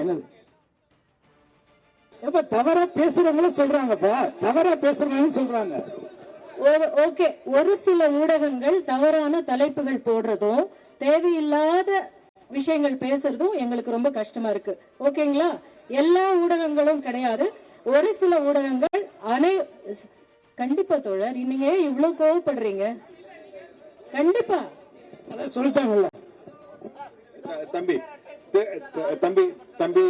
என்னது தவறா பேசுறவங்களும் சொல்றாங்கப்பா, தவறா பேசுறவங்களும் சொல்றாங்க. ஓகே, ஒரு சில ஊடகங்கள் தவறான தலைப்புகள் போடுறதும் தேவையில்லாத விஷயங்கள் பேசுறதும் எங்களுக்கு ரொம்ப கஷ்டமா இருக்கு. ஓகேங்களா? எல்லா ஊடகங்களும் கிடையாது, ஒரு சில ஊடகங்கள். கண்டிப்பா தோழர், நீங்க இவ்வளவு கோவப்படுறீங்க? கண்டிப்பா சொல்லிட்டாங்கல்ல தம்பி. தம்பி தம்பி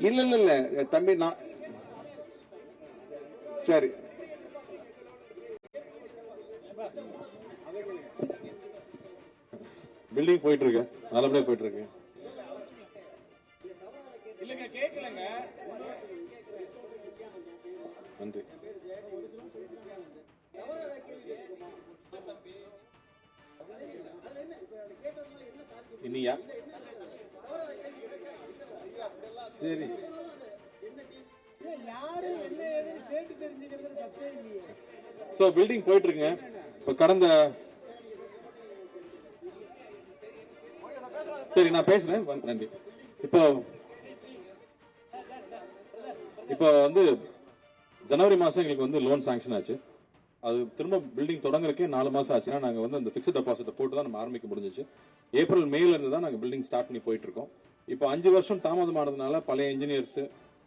இல்ல இல்ல இல்ல தம்பி, நான் சரி. பில்டிங் போயிட்டு இருக்கு, நல்லபடியா போயிட்டு இருக்கு. இல்லங்க கேட்கலங்க. நன்றி. இனியா சரி, சோ பில்டிங் போயிட்டு இருக்குங்க. இப்ப கடந்த சரி நான் பேசுறேன், நன்றி. இப்போ வந்து ஜனவரி மாசம் எங்களுக்கு வந்து லோன் சாங்ஷன் ஆச்சு. அது திரும்ப பில்டிங் தொடங்குறதுக்கே 4 மாசம் ஆச்சுன்னா நாங்க வந்து அந்த பிக்ஸ்ட் டெபாசிட் போட்டு தான் நம்ம ஆரம்பிக்க முடிஞ்சிச்சு. ஏப்ரல் மேல இருந்து தான் நாங்க பில்டிங் ஸ்டார்ட் பண்ணி போயிட்டு இருக்கோம். இப்போ 5 வருஷம் தாமதமானதுனால பழைய இன்ஜினியர்ஸ்,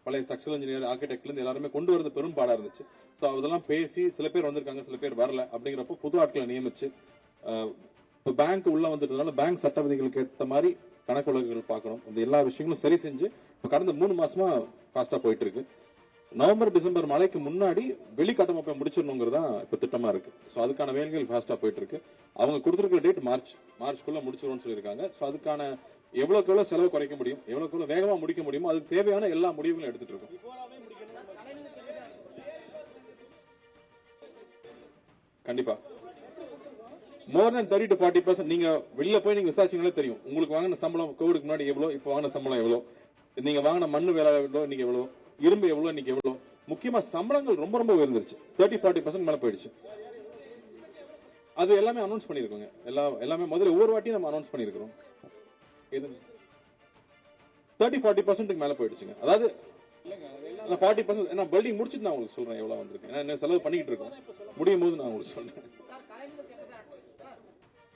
பழைய ஸ்ட்ரக்சரல் இன்ஜினியர், ஆர்கிடெக்ட்ல இருந்து எல்லாருமே கொண்டு வரது பெரும் பாடா இருந்துச்சு. ஸோ அதெல்லாம் பேசி சில பேர் வந்திருக்காங்க, சில பேர் வரல. அப்படிங்கிறப்போ புது ஆட்களை நியமிச்சு இப்போ பேங்க் உள்ள வந்துட்டதுனால பேங்க் சட்ட விதிகளுக்கு ஏற்ற மாதிரி கணக்கு வழக்குகள் பார்க்கணும். இந்த எல்லா விஷயங்களும் சரி செஞ்சு இப்போ கடந்த 3 மாசமா ஃபாஸ்டா போயிட்டு இருக்கு. நவம்பர் டிசம்பர் மழைக்கு முன்னாடி வெளிக்கட்டமைப்பை முடிச்சிடணுங்கிறதா இப்ப திட்டமா இருக்கு. ஸோ அதுக்கான வேலைகள் ஃபாஸ்டா போயிட்டு இருக்கு. அவங்க கொடுத்துருக்கிற டேட் மார்ச்க்குள்ள முடிச்சிடும்னு சொல்லியிருக்காங்க. ஸோ அதுக்கான எவ்வளவுக்கு எவ்வளவு செலவு குறைக்க முடியும், எவ்வளவுக்கு எவ்வளவு வேகமா முடிக்க முடியுமோ அதுக்கு தேவையான எல்லா முடிவுகளும் எடுத்துட்டு இருக்கோம். கண்டிப்பா மோர் தென் 30 to 40%. நீங்க வெளியில போய் நீங்க விசாரிச்சீங்களே தெரியும். உங்களுக்கு வாங்கின சம்பளம் கோவிடுக்கு முன்னாடி எவ்வளவு, இப்போ வாங்கின சம்பளம் எவ்வளவு, நீங்க வாங்கின மண்ணு வேலை எவ்வளவு, இன்னைக்கு எவ்வளவு, இரும்பு எவ்வளவு, இன்னைக்கு எவ்வளவு. முக்கியமா சம்பளங்கள் ரொம்ப ரொம்ப உயர்ந்துருச்சு, 30-40% மேல போயிடுச்சு. அது எல்லாமே அனௌன்ஸ் பண்ணிருக்கோங்க. எல்லாமே முதல்ல ஒவ்வொரு வாட்டியும் நம்ம அனௌன்ஸ் பண்ணிருக்கிறோம். 30-40% மேல போயிடுச்சுங்க. அதாவது 40% நான் பில்டிங் முடிச்சுட்டு நான் உங்களுக்கு சொல்றேன் எவ்வளவு வந்திருக்கு. என்ன செலவு பண்ணிட்டு இருக்கோம், முடியும் போது நான் உங்களுக்கு சொல்றேன்.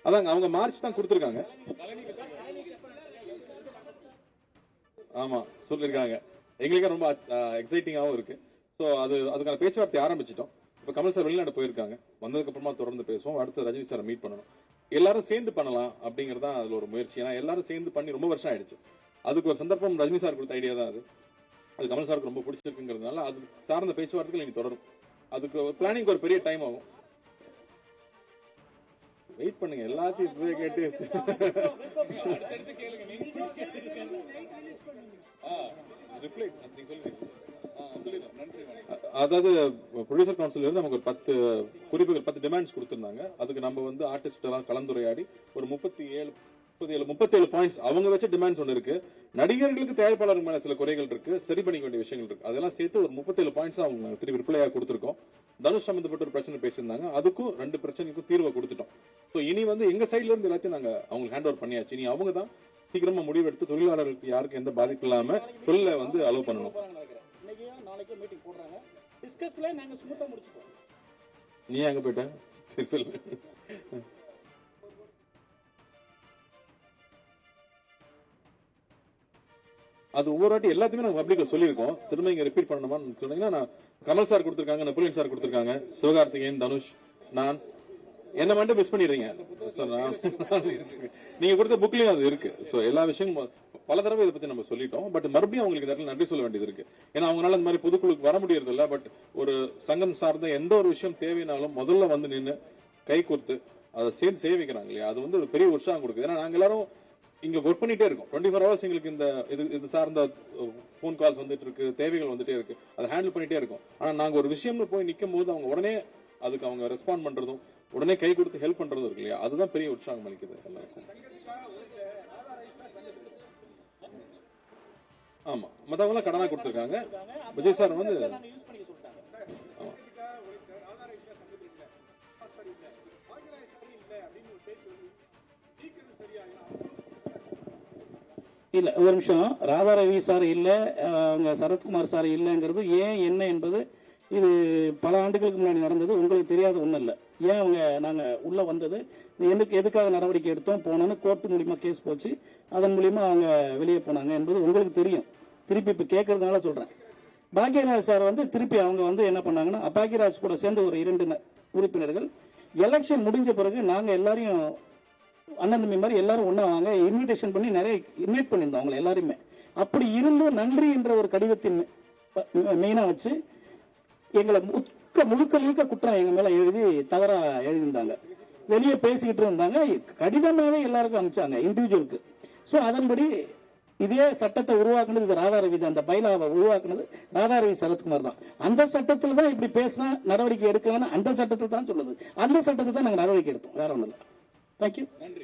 அதாங்க அவங்க மார்ச் தான் கொடுத்திருக்காங்க. ஆமா சொல்லிருக்காங்க. எங்களுக்கு ரொம்ப எக்ஸைட்டிங்காவும் இருக்கு. சோ அதுக்கான பேச்சுவார்த்தை ஆரம்பிச்சிட்டோம். இப்ப கமல் சார் வெளிநாடு போயிருக்காங்க, வந்ததுக்கு அப்புறமா தொடர்ந்து பேசுவோம். அடுத்து ரஜினி சாரை மீட் பண்ணணும். எல்லாரும் சேர்ந்து பண்ணலாம் அப்படிங்கறதா அதுல ஒரு முயற்சி. ஏன்னா எல்லாரும் சேர்ந்து பண்ணி ரொம்ப வருஷம் ஆயிடுச்சு. அதுக்கு ஒரு சந்தர்ப்பம் ரஜினி சார் கொடுத்த ஐடியா தான் அது கமல் சாருக்கு ரொம்ப பிடிச்சிருக்குங்கிறதுனால அது சார்ந்த பேச்சுவார்த்தைகள் நீங்க தொடரும். அதுக்கு பிளானிங் ஒரு பெரிய டைம் ஆகும். வெயிட் பண்ணுங்க, எல்லாத்தையும் கேட்டு அதாவது ப்ரொடியூசர் கவுன்சில் இருந்து நமக்கு ஒரு 10 குறிப்புகள், 10 டிமாண்ட்ஸ் கொடுத்திருந்தாங்க. அதுக்கு நம்ம வந்து ஆர்டிஸ்ட் எல்லாம் கலந்துரையாடி ஒரு 37 பாயிண்ட்ஸ் அவங்க வச்ச டிமாண்ட்ஸ் ஒன்று இருக்கு. நடிகர்களுக்கு தயாரிப்பாளர்கள் மேல சில குறைகள் இருக்கு, சரி பண்ணிக்க வேண்டிய விஷயங்கள் இருக்கு. அதெல்லாம் சேர்த்து ஒரு 37 பாயிண்ட்ஸ் அவங்க திருப்பி ரிப்ளையா கொடுத்திருக்கோம். தனுஷ் சம்பந்தப்பட்ட ஒரு பிரச்சனை பேசியிருந்தாங்க, அதுக்கும் 2 பிரச்சனைக்கும் தீர்வை கொடுத்துட்டோம். ஸோ இனி வந்து எங்க சைட்ல இருந்து எல்லாத்தையும் நாங்க அவங்களுக்கு ஹேண்ட் ஓவர் பண்ணியாச்சு. இனி அவங்க தான் சீக்கிரமா முடிவெடுத்து தொழிலாளர்களுக்கு யாருக்கு எந்த பாதிப்பு இல்லாம தொழிலை வந்து அலோவ் பண்ணணும். நீ எங்க போயிட்ட? சரி சொல்லு. அது ஒவ்வொரு வாட்டி எல்லாத்தையுமே நாங்க பப்ளிக்ல சொல்லியிருக்கோம். திரும்ப இங்க ரிப்பீட் பண்ணணுமான்னு சொன்னீங்கன்னா, கமல் சார் கொடுத்திருக்காங்க, நெப்போலியன் சார் கொடுத்திருக்காங்க, சிவகார்த்திகேயன், தனுஷ், நான் என்ன மட்டும் மிஸ் பண்ணிடுறீங்க. நீங்க கொடுத்த புக்லயும் அது இருக்கு. சோ எல்லா விஷயமும் பல தடவை இதை பத்தி நம்ம சொல்லிட்டோம். பட் மறுபடியும் அவங்களுக்கு இந்த இடத்துல நன்றி சொல்ல வேண்டியது இருக்கு. ஏன்னா அவங்களால இந்த மாதிரி பொதுக்குழுக்கு வர முடியறது இல்ல. பட் ஒரு சங்கம் சார்ந்த எந்த ஒரு விஷயம் தேவைனாலும் முதல்ல வந்து நின்று கை கொடுத்து அதை சேர்ந்து சேவிக்கிறாங்க இல்லையா, அது வந்து ஒரு பெரிய உற்சாகம் கொடுக்குது. ஏன்னா நாங்க எல்லாரும் இங்க ஒர்க் பண்ணிட்டே இருக்கும். 24 hours எங்களுக்கு இந்த இது சார்ந்த போன் கால்ஸ் வந்துட்டு இருக்கு, தேவைகள் வந்துட்டே இருக்கு, அதை ஹேண்டில் பண்ணிட்டே இருக்கும். ஆனா நாங்க ஒரு விஷயம்னு போய் நிற்கும் போது அவங்க உடனே அதுக்கு அவங்க ரெஸ்பாண்ட் பண்றதும், உடனே கை கொடுத்து ஹெல்ப் பண்றதும் இருக்கு இல்லையா, அதுதான் பெரிய உற்சாகம் அளிக்குது எல்லாருக்கும். ஆமா, மத்தவங்க எல்லாம் கடனா கொடுத்திருக்காங்க. விஜய் சார் வந்து இல்ல ஒரு நிமிஷம், ராதா ரவி சார் இல்ல, அவங்க சரத்குமார் சார் இல்லைங்கிறது ஏன் என்ன என்பது இது பல ஆண்டுகளுக்கு முன்னாடி நடந்தது, உங்களுக்கு தெரியாத ஒன்றும் இல்லை. ஏன் அவங்க நாங்கள் உள்ளே வந்தது, எதுக்காக நடவடிக்கை எடுத்தோம் போனோன்னு கோர்ட்டு மூலியமாக கேஸ் போச்சு, அதன் மூலியமா அவங்க வெளியே போனாங்க என்பது உங்களுக்கு தெரியும். திருப்பி இப்போ கேட்கறதுனால சொல்கிறேன். பாக்யராஜ் சார் வந்து திருப்பி அவங்க வந்து என்ன பண்ணாங்கன்னா, பாக்யராஜ் கூட சேர்ந்து ஒரு 2 உறுப்பினர்கள் எலெக்ஷன் முடிஞ்ச பிறகு நாங்கள் எல்லாரையும் அண்ணன் தம்பி மாதிரி எல்லாரும் ஒன்றா வாங்க இன்விடேஷன் பண்ணி நிறைய இன்வைட் பண்ணியிருந்தோம் அவங்களை எல்லாருமே. அப்படி இருந்தும் நன்றி என்ற ஒரு கடிதத்தின் மெயினாக வச்சு எங்களை முழுக்க முழுக்க குற்றம் எங்கள் மேலே எழுதி தவறாக எழுதியிருந்தாங்க. வெளியே பேசிக்கிட்டு இருந்தாங்க, கடிதமாகவே எல்லாருக்கும் அனுப்பிச்சாங்க இண்டிவிஜுவலுக்கு. ஸோ அதன்படி இதே சட்டத்தை உருவாக்குனது இது ராதா ரவி தான், அந்த பைலாவை உருவாக்குனது ராதா ரவி சரத்குமார் தான். அந்த சட்டத்தில் தான் இப்படி பேசினா நடவடிக்கை எடுக்கலன்னு அந்த சட்டத்தில் தான் சொல்லுது. அந்த சட்டத்தை தான் நாங்கள் நடவடிக்கை எடுத்தோம், வேற ஒன்றும் இல்லை. தேங்க்யூ. நன்றி.